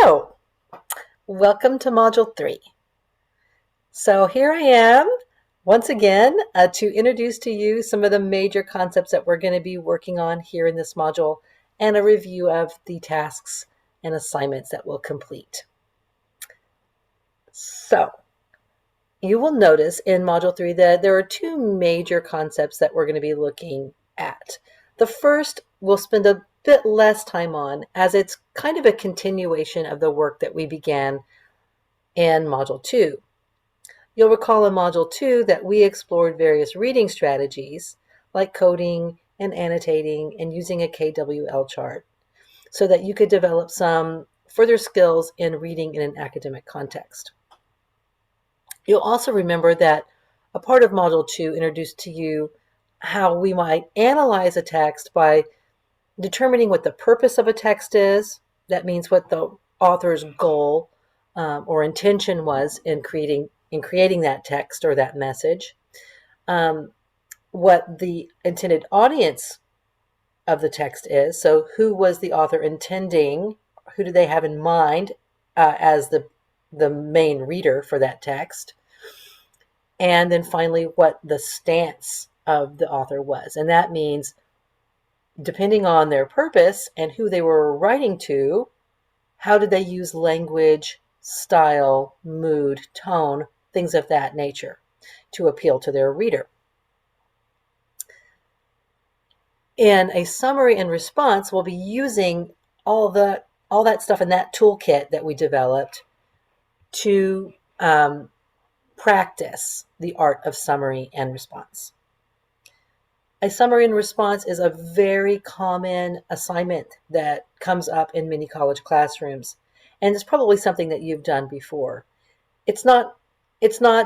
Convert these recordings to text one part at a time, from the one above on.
So, welcome to Module 3. So here I am once again to introduce to you some of the major concepts that we're going to be working on here in this module and a review of the tasks and assignments that we'll complete. So, you will notice in Module 3 that there are two major concepts that we're going to be looking at. The first we'll spend a bit less time on as it's kind of a continuation of the work that we began in Module 2. You'll recall in Module 2 that we explored various reading strategies like coding and annotating and using a KWL chart so that you could develop some further skills in reading in an academic context. You'll also remember that a part of Module 2 introduced to you how we might analyze a text by determining what the purpose of a text is. That means what the author's goal or intention was in creating that text or that message, what the intended audience of the text is. So who was the author intending? Who did they have in mind as the main reader for that text? And then finally, what the stance of the author was. And that means, depending on their purpose and who they were writing to, how did they use language, style, mood, tone, things of that nature to appeal to their reader. In a summary and response, we'll be using all that stuff in that toolkit that we developed to practice the art of summary and response. A summary and response is a very common assignment that comes up in many college classrooms, and it's probably something that you've done before. It's not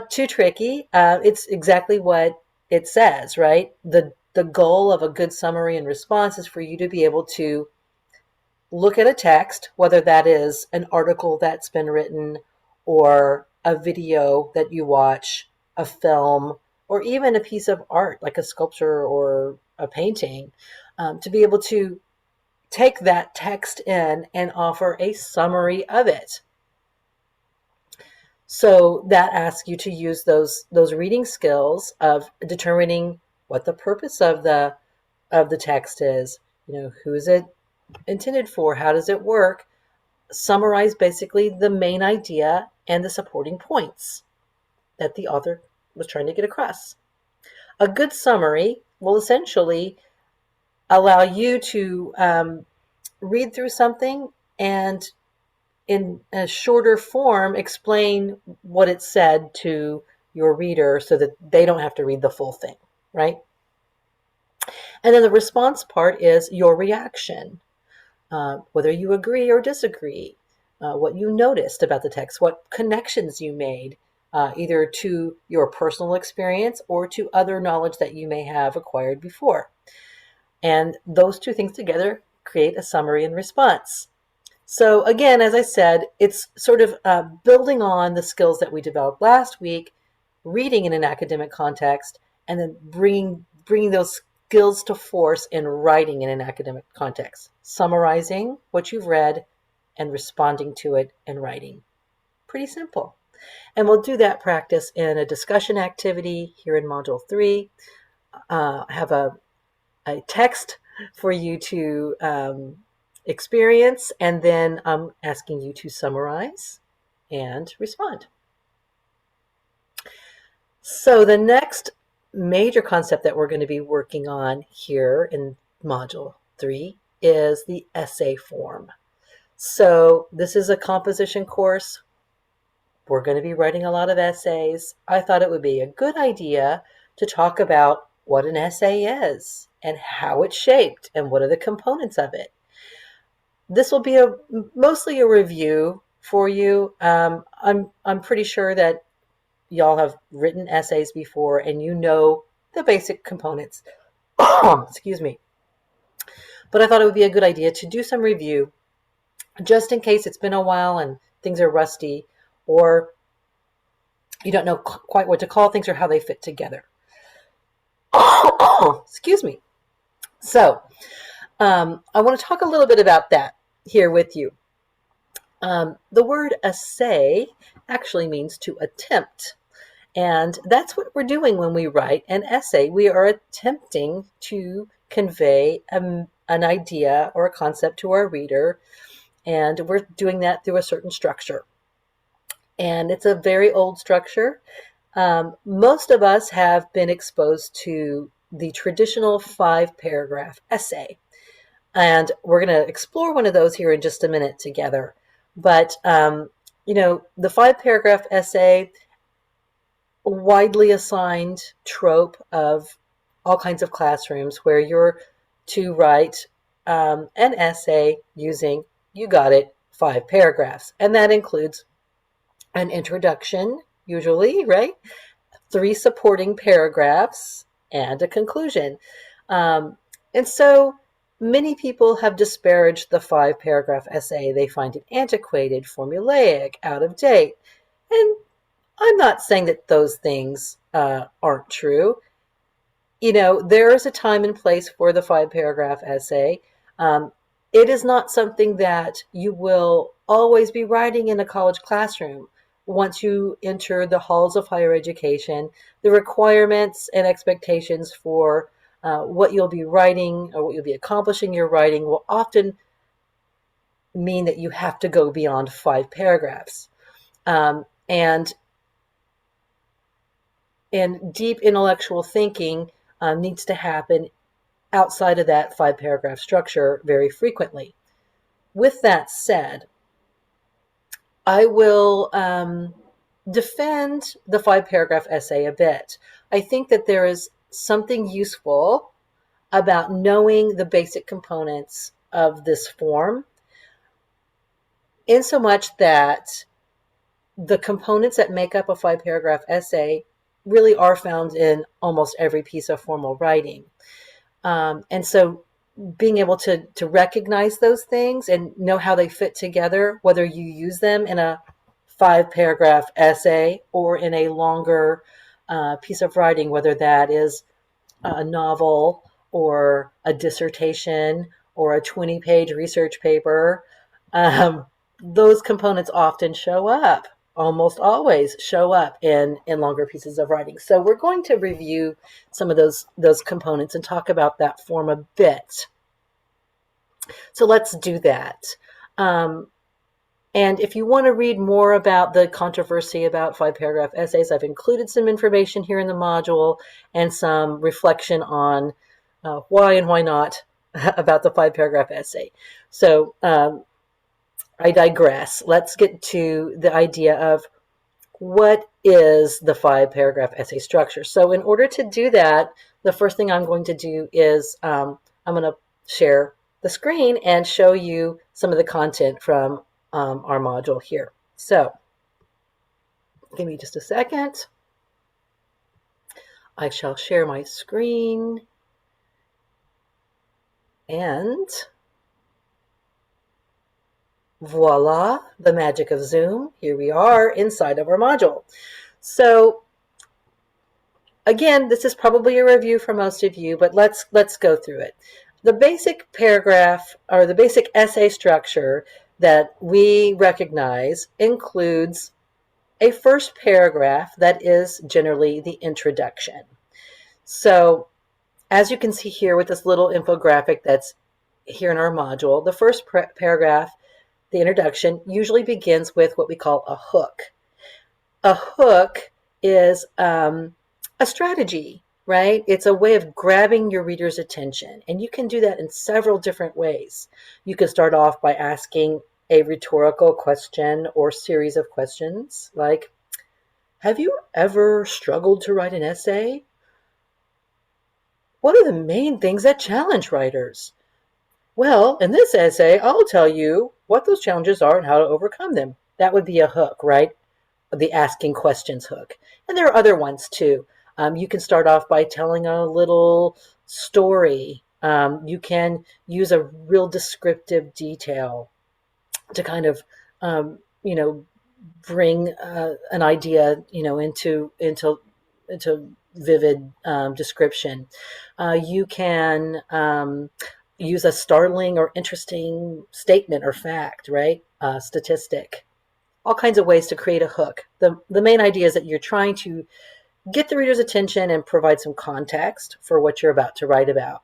too tricky. It's exactly what it says, right? The goal of a good summary and response is for you to be able to look at a text, whether that is an article that's been written or a video that you watch, a film, or even a piece of art like a sculpture or a painting, to be able to take that text in and offer a summary of it. So that asks you to use those reading skills of determining what the purpose of the text is. Who is it intended for? How does it work? Summarize basically the main idea and the supporting points that the author was trying to get across. A good summary will essentially allow you to read through something and in a shorter form explain what it said to your reader so that they don't have to read the full thing, right? And then the response part is your reaction, whether you agree or disagree, what you noticed about the text, what connections you made, either to your personal experience or to other knowledge that you may have acquired before. And those two things together create a summary and response. So again, as I said, it's sort of building on the skills that we developed last week, reading in an academic context, and then bringing those skills to force in writing in an academic context, summarizing what you've read and responding to it in writing. Pretty simple. And we'll do that practice in a discussion activity here in Module 3. Have a text for you to experience, and then I'm asking you to summarize and respond. So the next major concept that we're going to be working on here in Module 3 is the essay form. So this is a composition course. We're going to be writing a lot of essays. I thought it would be a good idea to talk about what an essay is and how it's shaped and what are the components of it. This will be mostly a review for you. I'm pretty sure that y'all have written essays before and you know the basic components. Excuse me. But I thought it would be a good idea to do some review just in case it's been a while and things are rusty or you don't know quite what to call things or how they fit together. Excuse me. So I want to talk a little bit about that here with you. The word essay actually means to attempt. And that's what we're doing when we write an essay. We are attempting to convey an idea or a concept to our reader, and we're doing that through a certain structure. And it's a very old structure. Most of us have been exposed to the traditional 5-paragraph essay. And we're going to explore one of those here in just a minute together. But, the 5-paragraph essay, widely assigned trope of all kinds of classrooms where you're to write an essay using, you got it, 5 paragraphs. And that includes an introduction, usually, right? 3 supporting paragraphs, and a conclusion. And so many people have disparaged the 5-paragraph essay. They find it antiquated, formulaic, out of date. And I'm not saying that those things aren't true. There is a time and place for the 5-paragraph essay. It is not something that you will always be writing in a college classroom. Once you enter the halls of higher education, the requirements and expectations for what you'll be writing or what you'll be accomplishing your writing will often mean that you have to go beyond 5 paragraphs. And deep intellectual thinking needs to happen outside of that 5-paragraph structure very frequently. With that said, I will defend the 5-paragraph essay a bit. I think that there is something useful about knowing the basic components of this form, in so much that the components that make up a 5-paragraph essay really are found in almost every piece of formal writing. And so being able to recognize those things and know how they fit together, whether you use them in a 5-paragraph essay or in a longer piece of writing, whether that is a novel or a dissertation or a 20-page research paper, those components often show up, almost always show up in longer pieces of writing. So we're going to review some of those components and talk about that form a bit. So let's do that. And if you want to read more about the controversy about 5-paragraph essays, I've included some information here in the module and some reflection on why and why not about the 5-paragraph essay. So I digress. Let's get to the idea of what is the 5-paragraph essay structure. So in order to do that, the first thing I'm going to do is I'm going to share the screen and show you some of the content from our module here. So give me just a second. I shall share my screen, and voila, the magic of Zoom. Here we are inside of our module. So again, this is probably a review for most of you, but let's go through it. The basic paragraph or the basic essay structure that we recognize includes a first paragraph that is generally the introduction. So as you can see here with this little infographic that's here in our module, the first paragraph, the introduction, usually begins with what we call a hook. A hook is a strategy, right? It's a way of grabbing your reader's attention, and you can do that in several different ways. You can start off by asking a rhetorical question or series of questions like, have you ever struggled to write an essay? What are the main things that challenge writers? Well, in this essay, I'll tell you what those challenges are and how to overcome them. That would be a hook, right? The asking questions hook. And there are other ones too. You can start off by telling a little story. You can use a real descriptive detail to kind of, bring an idea, into vivid description. You can use a startling or interesting statement or fact, right? Statistic. All kinds of ways to create a hook. The main idea is that you're trying to get the reader's attention and provide some context for what you're about to write about.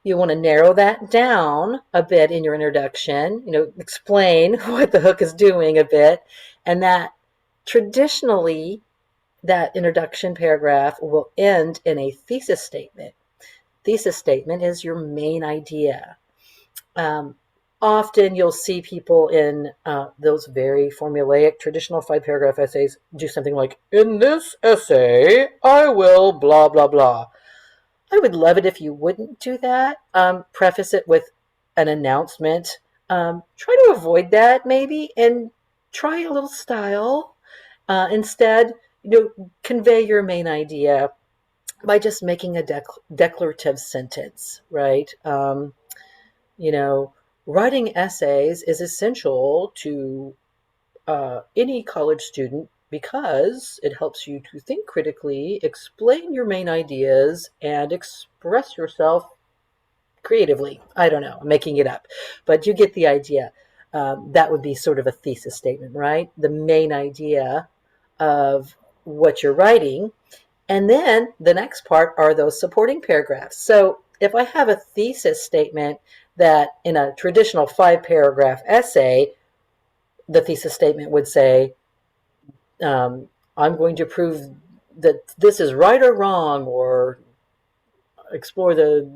You want to narrow that down a bit in your introduction, explain what the hook is doing a bit, and that traditionally that introduction paragraph will end in a thesis statement. Thesis statement is your main idea. Often you'll see people in those very formulaic traditional 5-paragraph essays do something like, in this essay, I will blah, blah, blah. I would love it if you wouldn't do that. Preface it with an announcement. Try to avoid that maybe and try a little style. Instead, convey your main idea by just making a declarative sentence, right? Writing essays is essential to any college student because it helps you to think critically, explain your main ideas, and express yourself creatively. I don't know, I'm making it up, but you get the idea. That would be sort of a thesis statement, right? The main idea of what you're writing. And then the next part are those supporting paragraphs. So if I have a thesis statement that in a traditional 5-paragraph essay, the thesis statement would say, I'm going to prove that this is right or wrong, or explore the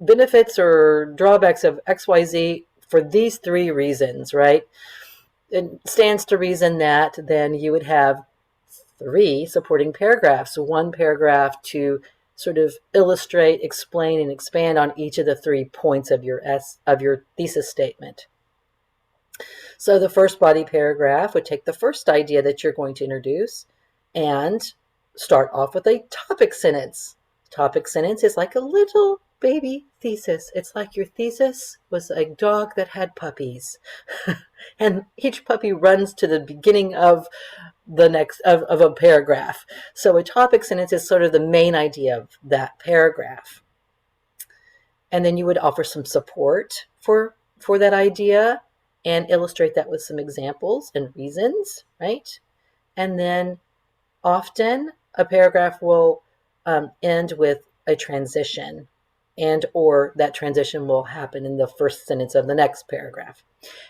benefits or drawbacks of XYZ for these 3 reasons, right? It stands to reason that then you would have 3 supporting paragraphs, 1 paragraph to sort of illustrate, explain, and expand on each of the 3 points of your thesis statement. So the first body paragraph would take the first idea that you're going to introduce and start off with a topic sentence. Topic sentence is like a little baby thesis. It's like your thesis was a dog that had puppies. And each puppy runs to the beginning of the next of a paragraph. So a topic sentence is sort of the main idea of that paragraph. And then you would offer some support for that idea and illustrate that with some examples and reasons, right? And then often a paragraph will end with a transition, and or that transition will happen in the first sentence of the next paragraph.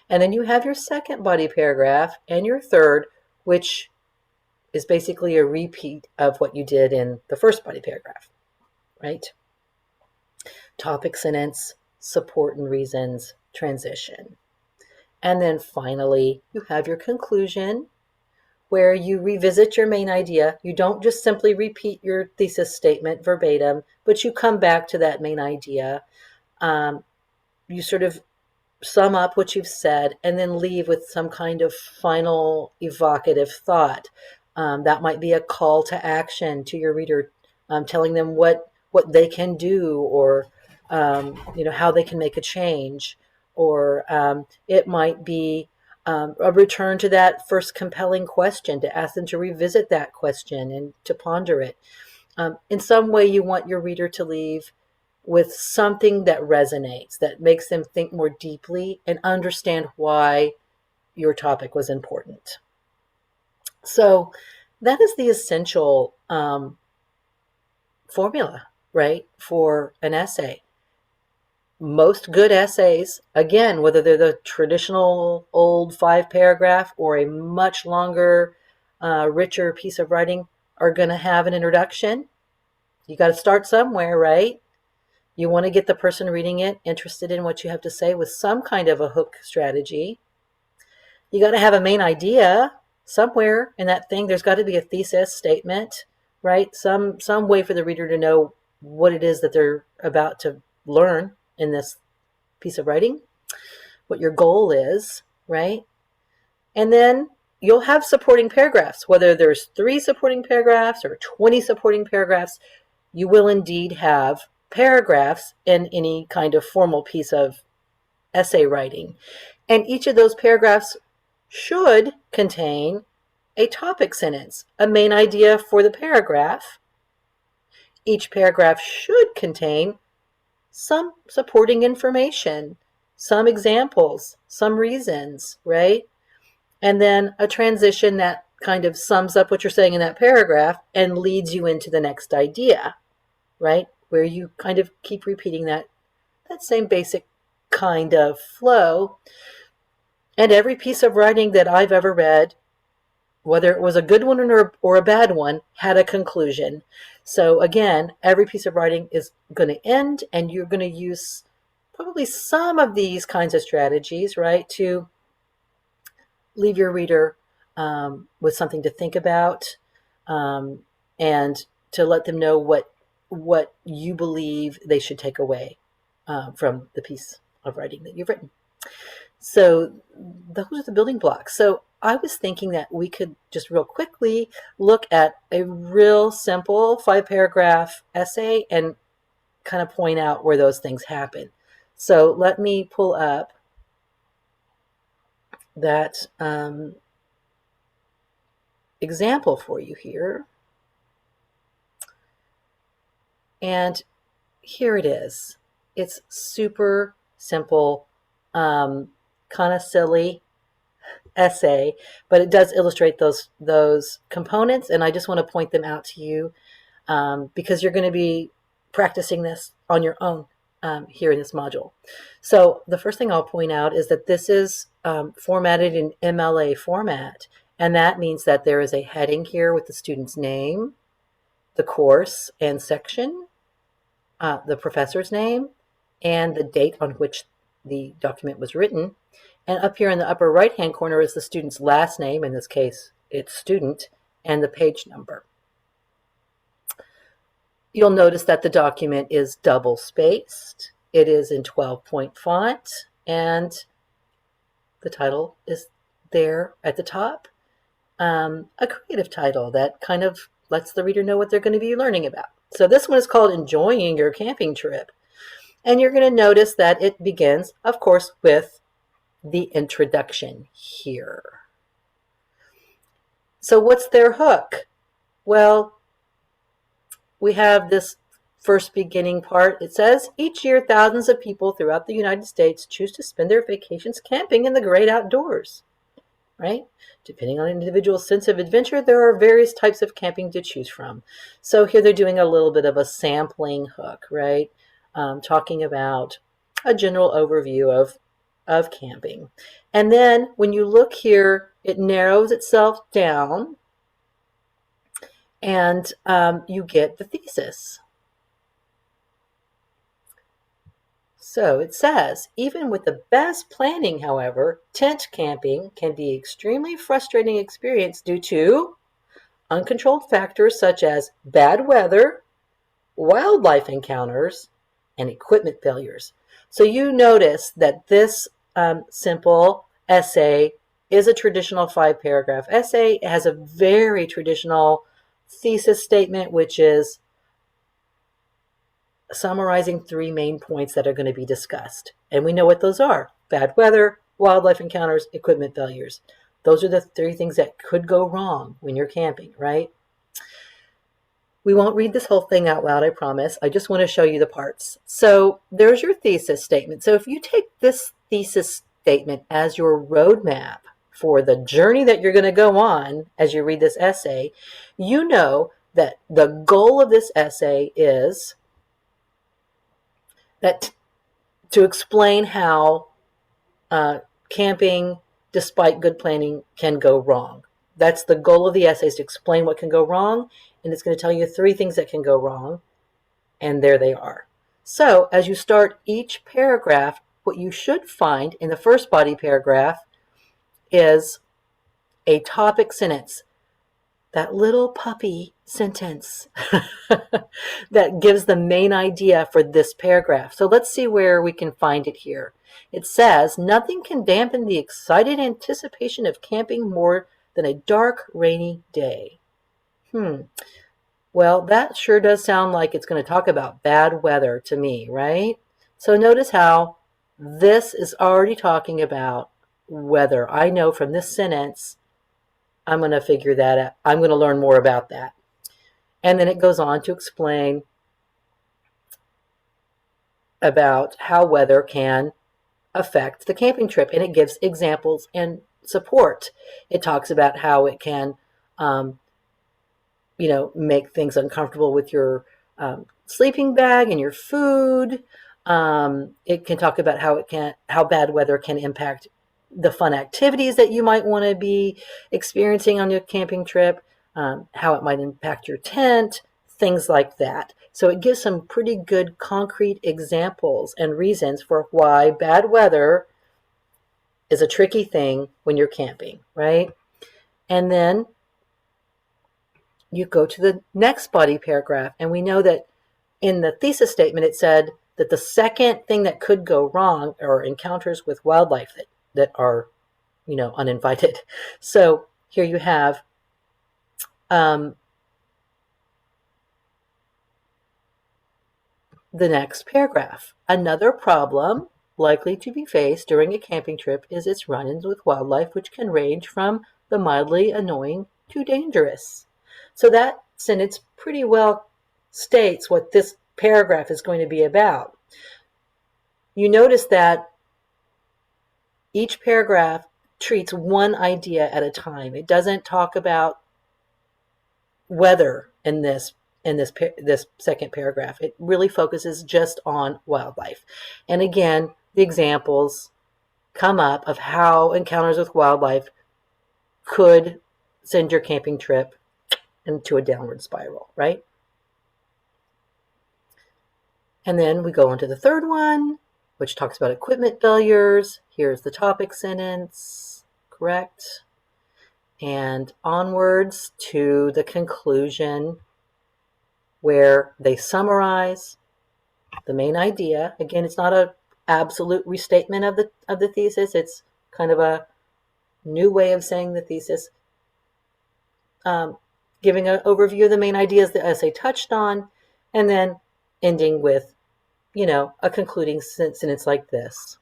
And then you have your second body paragraph and your third, which is basically a repeat of what you did in the first body paragraph, right? Topic sentence, support and reasons, transition. And then finally, you have your conclusion where you revisit your main idea. You don't just simply repeat your thesis statement verbatim, but you come back to that main idea. You sort of sum up what you've said and then leave with some kind of final evocative thought. That might be a call to action to your reader, telling them what they can do, or how they can make a change, or it might be a return to that first compelling question, to ask them to revisit that question and to ponder it. In some way, you want your reader to leave with something that resonates, that makes them think more deeply and understand why your topic was important. So that is the essential formula, right, for an essay. Most good essays, again, whether they're the traditional old 5-paragraph or a much longer, richer piece of writing, are going to have an introduction. You got to start somewhere, right? You want to get the person reading it interested in what you have to say with some kind of a hook strategy. You got to have a main idea somewhere in that thing. There's got to be a thesis statement, right? Some way for the reader to know what it is that they're about to learn in this piece of writing, what your goal is, right? And then you'll have supporting paragraphs. Whether there's 3 supporting paragraphs or 20 supporting paragraphs, you will indeed have paragraphs in any kind of formal piece of essay writing. And each of those paragraphs should contain a topic sentence, a main idea for the paragraph. Each paragraph should contain some supporting information, some examples, some reasons, right? And then a transition that kind of sums up what you're saying in that paragraph and leads you into the next idea, right? Where you kind of keep repeating that same basic kind of flow. And every piece of writing that I've ever read, whether it was a good one or a bad one, had a conclusion. So again, every piece of writing is going to end, and you're going to use probably some of these kinds of strategies, right, to leave your reader with something to think about, and to let them know what you believe they should take away from the piece of writing that you've written. So those are the building blocks. So I was thinking that we could just real quickly look at a real simple 5-paragraph essay and kind of point out where those things happen. So let me pull up that example for you here. And here it is. It's super simple, kind of silly essay, but it does illustrate those components, and I just want to point them out to you because you're going to be practicing this on your own here in this module. So the first thing I'll point out is that this is formatted in MLA format, and that means that there is a heading here with the student's name, the course and section, the professor's name, and the date on which the document was written. And up here in the upper right-hand corner is the student's last name, in this case it's student, and the page number. You'll notice that the document is double-spaced. It is in 12-point font, and the title is there at the top. A creative title that kind of lets the reader know what they're going to be learning about. So this one is called Enjoying Your Camping Trip. And you're going to notice that it begins, of course, with the introduction here. So what's their hook? Well, we have this first beginning part. It says, each year thousands of people throughout the United States choose to spend their vacations camping in the great outdoors, right? Depending on an individual's sense of adventure, there are various types of camping to choose from. So here they're doing a little bit of a sampling hook, right? Talking about a general overview of camping. And then when you look here, it narrows itself down, and you get the thesis. So it says, even with the best planning, however, tent camping can be an extremely frustrating experience due to uncontrolled factors such as bad weather, wildlife encounters, and equipment failures. So you notice that this simple essay is a traditional 5-paragraph essay. It has a very traditional thesis statement, which is summarizing 3 main points that are going to be discussed. And we know what those are: bad weather, wildlife encounters, equipment failures. Those are the 3 things that could go wrong when you're camping, right? We won't read this whole thing out loud, I promise. I just want to show you the parts. So there's your thesis statement. So if you take this thesis statement as your roadmap for the journey that you're going to go on as you read this essay, you know that the goal of this essay is that to explain how camping, despite good planning, can go wrong. That's the goal of the essay, is to explain what can go wrong, and it's going to tell you 3 things that can go wrong, and there they are. So as you start each paragraph, what you should find in the first body paragraph is a topic sentence, that little puppy sentence that gives the main idea for this paragraph. So let's see where we can find it here. It says, nothing can dampen the excited anticipation of camping more than a dark, rainy day. Well, that sure does sound like it's going to talk about bad weather to me, right? So notice how this is already talking about weather. I know from this sentence, I'm going to figure that out. I'm going to learn more about that. And then it goes on to explain about how weather can affect the camping trip, and it gives examples and support. It talks about how it can make things uncomfortable with your sleeping bag and your food. It can talk about how bad weather can impact the fun activities that you might want to be experiencing on your camping trip, how it might impact your tent, things like that. So it gives some pretty good concrete examples and reasons for why bad weather is a tricky thing when you're camping, right? And then you go to the next body paragraph, and we know that in the thesis statement it said that the second thing that could go wrong are encounters with wildlife that are uninvited. So here you have the next paragraph. Another problem likely to be faced during a camping trip is its run-ins with wildlife, which can range from the mildly annoying to dangerous. So that sentence pretty well states what this paragraph is going to be about. You notice that each paragraph treats one idea at a time. It doesn't talk about weather in this second paragraph. It really focuses just on wildlife. And again, the examples come up of how encounters with wildlife could send your camping trip into a downward spiral, right? And then we go into the third one, which talks about equipment failures. Here's the topic sentence, correct? And onwards to the conclusion where they summarize the main idea. Again, it's not an absolute restatement of the thesis. It's kind of a new way of saying the thesis, giving an overview of the main ideas the essay touched on, and then ending with, a concluding sentence like this.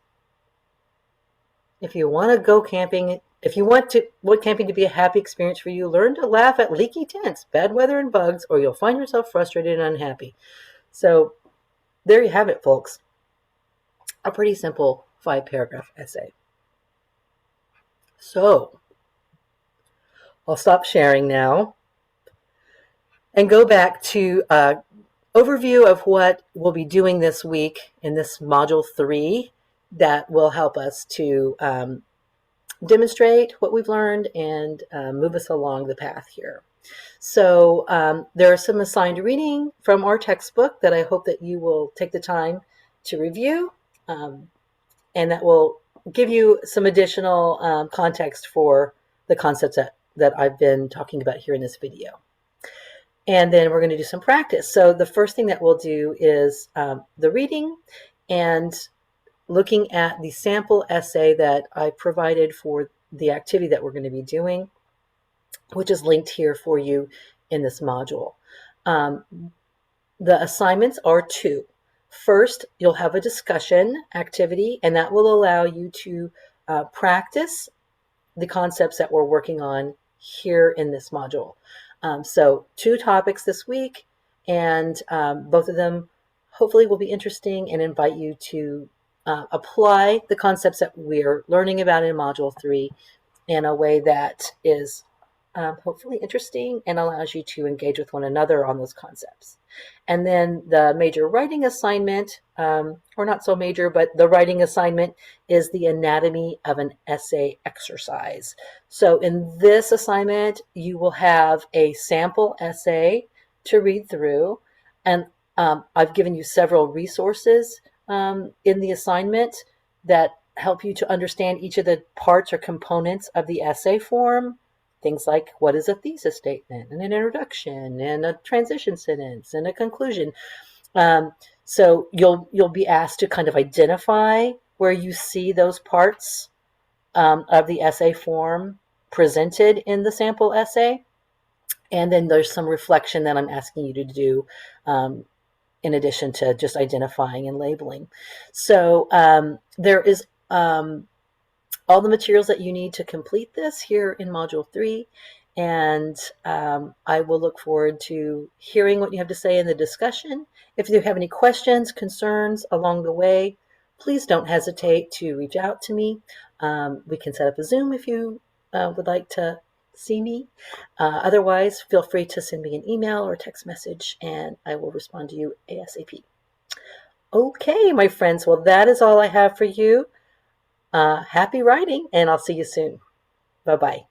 If you want to go camping, if you want camping to be a happy experience for you, learn to laugh at leaky tents, bad weather, and bugs, or you'll find yourself frustrated and unhappy. So there you have it, folks. A pretty simple 5-paragraph essay. So I'll stop sharing now and go back to overview of what we'll be doing this week in this Module 3 that will help us to demonstrate what we've learned and move us along the path here. So there are some assigned reading from our textbook that I hope that you will take the time to review, and that will give you some additional context for the concepts that I've been talking about here in this video. And then we're going to do some practice. So the first thing that we'll do is the reading and looking at the sample essay that I provided for the activity that we're going to be doing, which is linked here for you in this module. The assignments are 2. First, you'll have a discussion activity, and that will allow you to practice the concepts that we're working on here in this module. So 2 topics this week, and both of them hopefully will be interesting and invite you to apply the concepts that we're learning about in Module 3 in a way that is hopefully interesting and allows you to engage with one another on those concepts. And then the major writing assignment, or not so major, but the writing assignment is the anatomy of an essay exercise. So in this assignment, you will have a sample essay to read through, and I've given you several resources in the assignment that help you to understand each of the parts or components of the essay form. Things like, what is a thesis statement, and an introduction, and a transition sentence, and a conclusion. So you'll be asked to kind of identify where you see those parts of the essay form presented in the sample essay. And then there's some reflection that I'm asking you to do in addition to just identifying and labeling. So there is all the materials that you need to complete this here in Module 3. And I will look forward to hearing what you have to say in the discussion. If you have any questions, concerns along the way, please don't hesitate to reach out to me. We can set up a Zoom if you would like to see me. Otherwise, feel free to send me an email or text message, and I will respond to you ASAP. Okay, my friends, well, that is all I have for you. Happy writing, and I'll see you soon. Bye-bye.